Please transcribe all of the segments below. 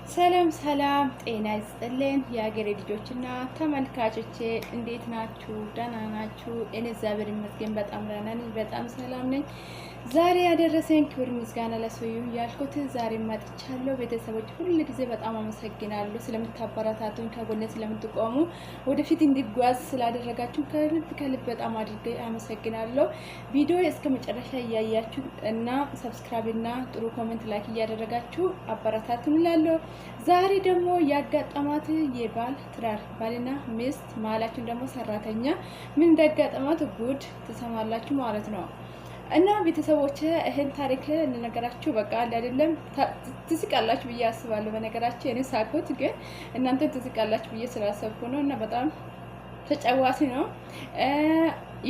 ሰላም ሰላም ጤና ይስጥልን የሀገሬ ልጆችና ተመልካቾቼ እንዴት ናችሁ? ደህና ናችሁ? እኔ እግዚአብሔር ይመስገን በጣም ደህና ነኝ፣ በጣም ሰላም ነኝ። ዛሬ ያደረሰኝ ክብር ምስጋና ለእሱ ይሁን ያልኩት ዛሬ መጥቻለሁ። ቤተሰቦች ሁሉ ጊዜ በጣም አመሰግናለሁ ስለምታበረታቱኝ፣ ከጎኔ ስለምትቆሙ፣ ወደፊት እንዲጓዝ ስላደረጋችሁ ከልብ በጣም አድርጌ አመሰግናለሁ። ቪዲዮ እስከ መጨረሻ እያያችሁ እና ሰብስክራይብ እና ጥሩ ኮሜንት ላይክ እያደረጋችሁ አበረታቱኝ እላለሁ። ዛሬ ደግሞ ያጋጠማት የባል ትዳር ባልና ሚስት ማላችን ደግሞ ሰራተኛ ምን እንዳጋጠማት ጉድ ትሰማላችሁ ማለት ነው። እና ቤተሰቦች ይሄን ታሪክ እንነገራችሁ በቃ አይደለም ትስቃላችሁ ብዬ አስባለሁ። በነገራችሁ እኔ ሳኩት ግን እናንተ ትስቃላችሁ ብዬ ስላሰብኩ ነው። እና በጣም ተጫዋች ነው።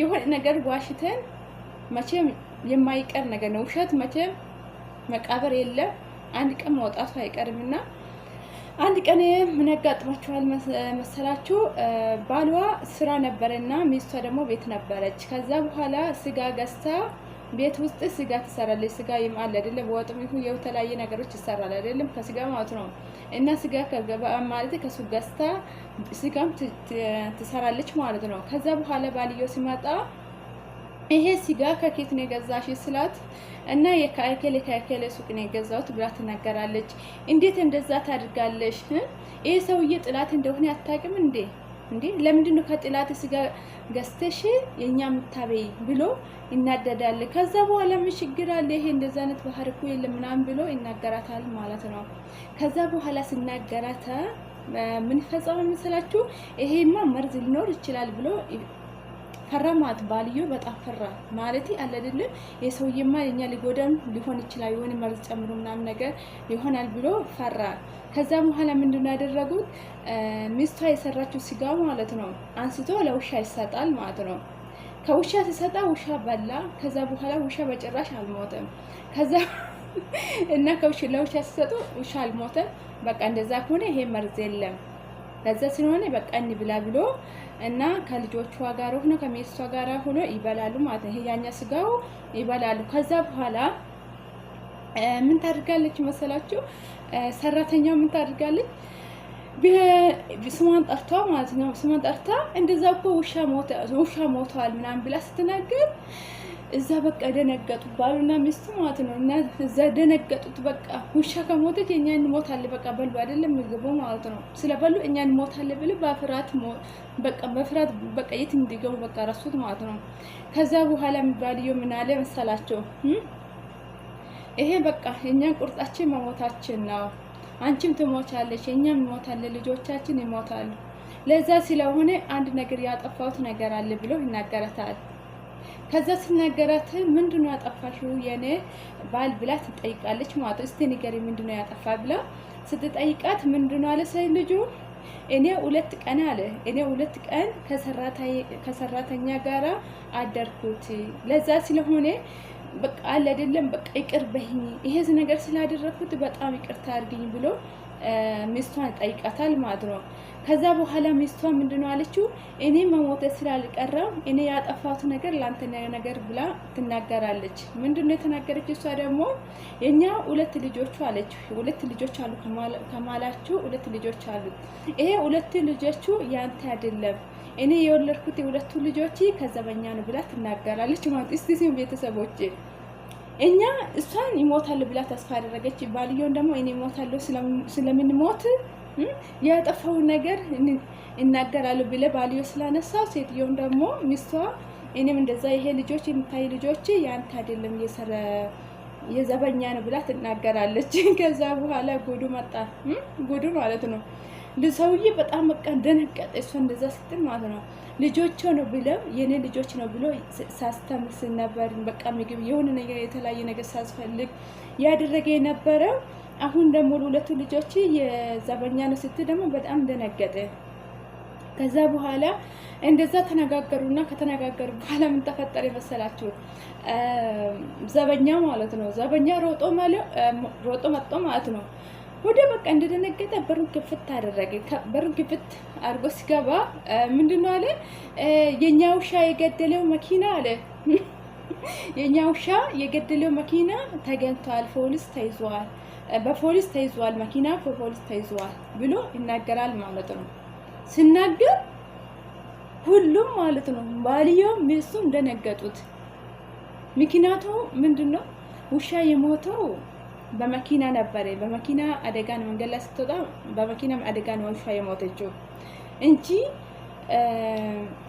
የሆነ ነገር ዋሽተን መቼም የማይቀር ነገር ነው። ውሸት መቼም መቃብር የለም፣ አንድ ቀን መውጣቱ አይቀርምና አንድ ቀን ምን ያጋጥማችኋል መሰላችሁ? ባሏ ስራ ነበረና ሚስቷ ደግሞ ቤት ነበረች። ከዛ በኋላ ስጋ ገዝታ ቤት ውስጥ ስጋ ትሰራለች። ስጋ ይማል አይደለም፣ ወጥም ይሁን የተለያየ ነገሮች ይሰራል አይደለም፣ ከስጋ ማለት ነው። እና ስጋ ከገባ ማለት ከሱ ገዝታ ስጋም ትሰራለች ማለት ነው። ከዛ በኋላ ባልየው ሲመጣ ይሄ ስጋ ከኬት ነው የገዛሽ ስላት እና የካይከለ ሱቅ ነው የገዛሁት ብላ ትናገራለች። እንዴት እንደዛ ታድርጋለሽ? ይሄ ሰውዬ ጥላት እንደሆነ አታውቅም እንዴ? ለምንድን ነው ከጥላት ስጋ ገዝተሽ የኛ ምታበይ ብሎ ይናደዳል። ከዛ በኋላ ምን ችግር አለ? ይሄ እንደዛ አይነት ባህር እኮ የለም ምናምን ብሎ ይናገራታል ማለት ነው። ከዛ በኋላ ሲናገራታ ምን ፈጸመ መሰላችሁ? ይሄማ መርዝ ሊኖር ይችላል ብሎ ፈራማት። ባልዮ በጣም ፈራ ማለት አለ አይደል? የሰውየማ የኛ ሊጎዳም ሊሆን ይችላል የሆነ መርዝ ጨምሮ ምናምን ነገር ይሆናል ብሎ ፈራ። ከዛ በኋላ ምንድነው ያደረጉት? ሚስቷ የሰራችው ስጋ ማለት ነው አንስቶ ለውሻ ይሰጣል ማለት ነው። ከውሻ ሲሰጣ ውሻ በላ። ከዛ በኋላ ውሻ በጭራሽ አልሞተም። ከዛ እና ከውሻ ለውሻ ሲሰጡ ውሻ አልሞተም። በቃ እንደዛ ከሆነ ይሄ መርዝ የለም ከዛ ስለሆነ በቃ እንብላ ብሎ እና ከልጆቿ ጋር ሆኖ ከሚስቷ ጋር ሆኖ ይበላሉ ማለት ነው። ይሄ ያኛ ስጋው ይበላሉ። ከዛ በኋላ ምን ታደርጋለች መሰላችሁ? ሰራተኛው ምን ታደርጋለች? ስሟን ጠርቷ ማለት ነው። ስሟን ጠርታ እንደዛ እኮ ውሻ ሞቷል ምናምን ብላ ስትናገር እዛ በቃ ደነገጡ ባሉና ሚስቱ ማለት ነው። እና እዛ ደነገጡት። በቃ ውሻ ከሞተች እኛ እንሞታለን በቃ በሉ አይደለም ምግቡ ማለት ነው። ስለበሉ እኛ እንሞታለን ብለው በፍርሃት በቃ የት እንዲገቡ በቃ ረሱት ማለት ነው። ከዛ በኋላ ባልዮ ምን አለ መሰላቸው? ይሄ በቃ እኛ ቁርጣችን መሞታችን ነው። አንቺም ትሞቻለሽ፣ እኛም እንሞታለን፣ ልጆቻችን ይሞታሉ። ለዛ ስለሆነ አንድ ነገር ያጠፋሁት ነገር አለ ብሎ ይናገራታል። ከዛ ሲናገራት ምንድነው ያጠፋሽው የኔ ባል ብላ ትጠይቃለች ማለት ነው። እስቲ ንገሪ ምንድነው ያጠፋ ብላ ስትጠይቃት ምንድነው አለ ሰይ ልጁ እኔ 2 ቀን አለ እኔ 2 ቀን ከሰራተኛ ጋራ አደርኩት። ለዛ ስለሆነ በቃ አለ አይደለም በቃ ይቅር በይኝ፣ ይሄ ነገር ስላደረኩት በጣም ይቅርታ አድርግኝ ብሎ ሚስቷን ጠይቃታል ማለት ነው። ከዛ በኋላ ሚስቷ ምንድነው አለችው? እኔ መሞቴ ስላልቀረው እኔ ያጠፋሁት ነገር ላንተ ነገር ብላ ትናገራለች። ምንድነው የተናገረች? እሷ ደግሞ የኛ 2 ልጆች አለች። 2 ልጆች አሉ ከማላችሁ 2 ልጆች አሉ። ይሄ 2 ልጆቹ ያንተ አይደለም፣ እኔ የወለድኩት የሁለቱ ልጆች ከዘበኛ ነው ብላ ትናገራለች ማለት። እስቲ ቤተሰቦች እኛ እሷን ይሞታል ብላ ተስፋ አደረገች። ባልዮን ደግሞ እኔ ይሞታለሁ ስለምንሞት ያጠፋው ነገር እናገራለሁ ብለ ባልዮ ስላነሳው ሴትዮን ደግሞ ሚስቷ እኔም እንደዛ ይሄ ልጆች የምታይ ልጆች ያንተ አይደለም የዘበኛ ነው ብላ ትናገራለች። ከዛ በኋላ ጉዱ መጣ። ጉዱ ማለት ነው ለሰውዬ በጣም በቃ ደነገጠ። እሷ እንደዛ ስትል ማለት ነው ልጆች ነው ብለው የኔ ልጆች ነው ብሎ ሳስተምስ ነበር። በቃ ምግብ የሆነ ነገር የተለያየ ነገር ሳስፈልግ ያደረገ የነበረው አሁን ደግሞ 2 ልጆች የዘበኛ ነው ስትል ደግሞ በጣም ደነገጠ። ከዛ በኋላ እንደዛ ተነጋገሩና ከተነጋገሩ በኋላ ምን ተፈጠረ መሰላችሁ? ዘበኛ ማለት ነው ዘበኛ ሮጦ መጥቶ ማለት ነው ወደ በቃ እንደደነገጠ በሩን ክፍት አደረገ። በሩን ክፍት አድርጎ ሲገባ ምንድነው አለ? የኛ ውሻ የገደለው መኪና አለ የኛ ውሻ የገደለው መኪና ተገኝቷል፣ ፖሊስ ተይዟል። በፖሊስ ተይዟል፣ መኪና በፖሊስ ተይዟል ብሎ ይናገራል ማለት ነው። ሲናገር ሁሉም ማለት ነው ባልየው ሚስቱም ደነገጡት። ምክንያቱ ምንድነው? ውሻ የሞተው በመኪና ነበረ። በመኪና አደጋ ነው፣ መንገድ ላይ ስትወጣ በመኪና አደጋ ነው ውሻ የሞተችው እንጂ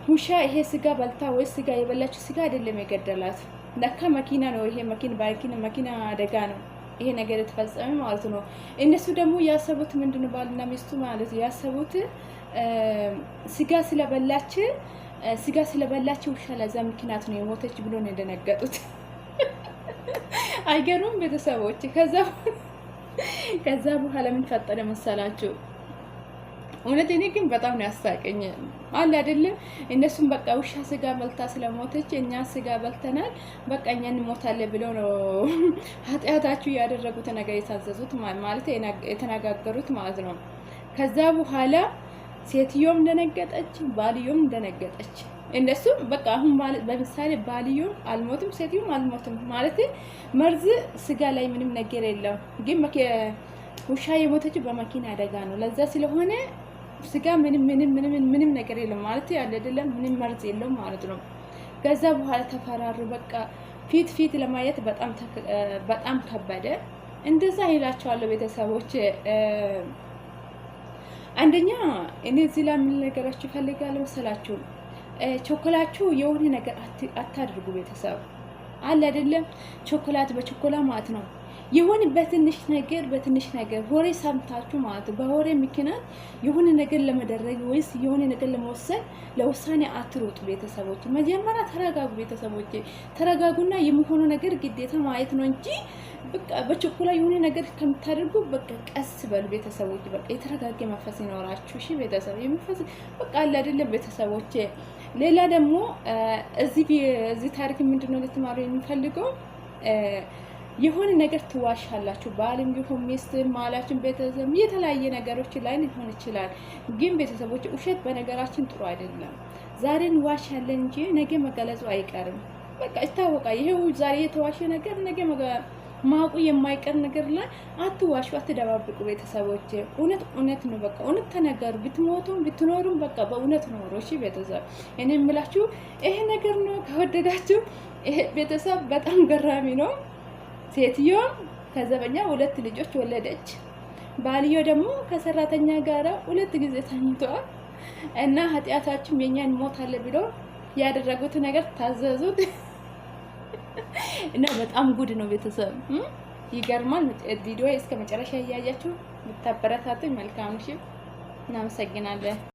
ውሻ ይሄ ስጋ በልታ ወይ ስጋ የበላችው ስጋ አይደለም የገደላት። ለካ መኪና ነው፣ ይሄ መኪና አደጋ ነው ይሄ ነገር የተፈጸመ ማለት ነው። እነሱ ደግሞ ያሰቡት ምንድነው? ባልና ሚስቱ ማለት ያሰቡት ስጋ ስለበላች ውሻ ለዛ ምክንያት ነው የሞተች ብሎ ነው የደነገጡት። አይገሩም ቤተሰቦች? ከዛ በኋላ ምን ፈጠረ መሰላችሁ? እውነት እኔ ግን በጣም ነው ያሳቀኝ አለ አይደለም። እነሱም በቃ ውሻ ስጋ በልታ ስለሞተች እኛ ስጋ በልተናል በቃ እኛ እንሞታለን ብለው ነው ኃጢአታችሁ ያደረጉት ነገር የታዘዙት ማለት የተነጋገሩት ማለት ነው። ከዛ በኋላ ሴትዮም ደነገጠች፣ ባልዮም ደነገጠች። እነሱም በቃ አሁን በምሳሌ ባልዮም አልሞትም ሴትዮም አልሞትም ማለት መርዝ ስጋ ላይ ምንም ነገር የለም፣ ግን ውሻ የሞተችው በመኪና አደጋ ነው። ለዛ ስለሆነ ስጋ ምንም ነገር የለም ማለት ያለ አይደለም፣ ምንም መርዝ የለውም ማለት ነው። ከዛ በኋላ ተፈራሩ። በቃ ፊት ለማየት በጣም ከበደ። እንደዛ ይላቸዋለሁ ቤተሰቦች። አንደኛ እኔ እዚህ ላይ ምን ነገራችሁ እፈልጋለሁ መሰላችሁ? ቾኮላችሁ የሆነ ነገር አታድርጉ ቤተሰብ አለ አይደለም። ቾኮላት በቾኮላ ማለት ነው የሆነ በትንሽ ነገር ወሬ ሰምታችሁ ማለት በወሬ ምክንያት የሆነ ነገር ለመደረግ ወይስ የሆነ ነገር ለመወሰን ለውሳኔ አትሮጡ ቤተሰቦች። መጀመሪያ ተረጋጉ ቤተሰቦች፣ ተረጋጉና የሚሆነው ነገር ግዴታ ማየት ነው እንጂ በቃ በቾኮላ የሆነ ነገር ከምታደርጉ በቃ ቀስ በሉ ቤተሰቦች። በቃ የተረጋገ መንፈስ ይኖራችሁ እሺ ቤተሰብ። የሚፈስ በቃ አለ አይደለም ቤተሰቦች። ሌላ ደግሞ እዚህ ታሪክ ምንድነው ልትማሩ የሚፈልገው? የሆነ ነገር ትዋሻላችሁ፣ ባልም ቢሆን ሚስት ማላችን ቤተሰብ የተለያየ ነገሮች ላይ ሊሆን ይችላል። ግን ቤተሰቦች ውሸት በነገራችን ጥሩ አይደለም። ዛሬን ዋሻለን እንጂ ነገ መገለጹ አይቀርም። በቃ ይታወቃል። ይሄው ዛሬ የተዋሸ ነገር ነገ ማቁ የማይቀር ነገር ላይ አትዋሹ፣ አትደባብቁ ቤተሰቦች። እውነት ነው። በቃ እውነት ተነገሩ። ብትሞቱም ብትኖሩም በቃ በእውነት ኖሩ እሺ ቤተሰብ። እኔ የምላችሁ ይሄ ነገር ነው። ከወደዳችሁ ይሄ ቤተሰብ በጣም ገራሚ ነው። ሴትዮ ከዘበኛ 2 ልጆች ወለደች። ባልዮ ደግሞ ከሰራተኛ ጋራ 2 ጊዜ ተኝቷል። እና ኃጢአታችን የኛን ሞታለ ብሎ ያደረጉት ነገር ታዘዙት። እና በጣም ጉድ ነው ቤተሰብ። ይገርማል። ቪዲዮ እስከ መጨረሻ እያያችሁ ብታበረታቱኝ መልካም። እሺ እናመሰግናለን።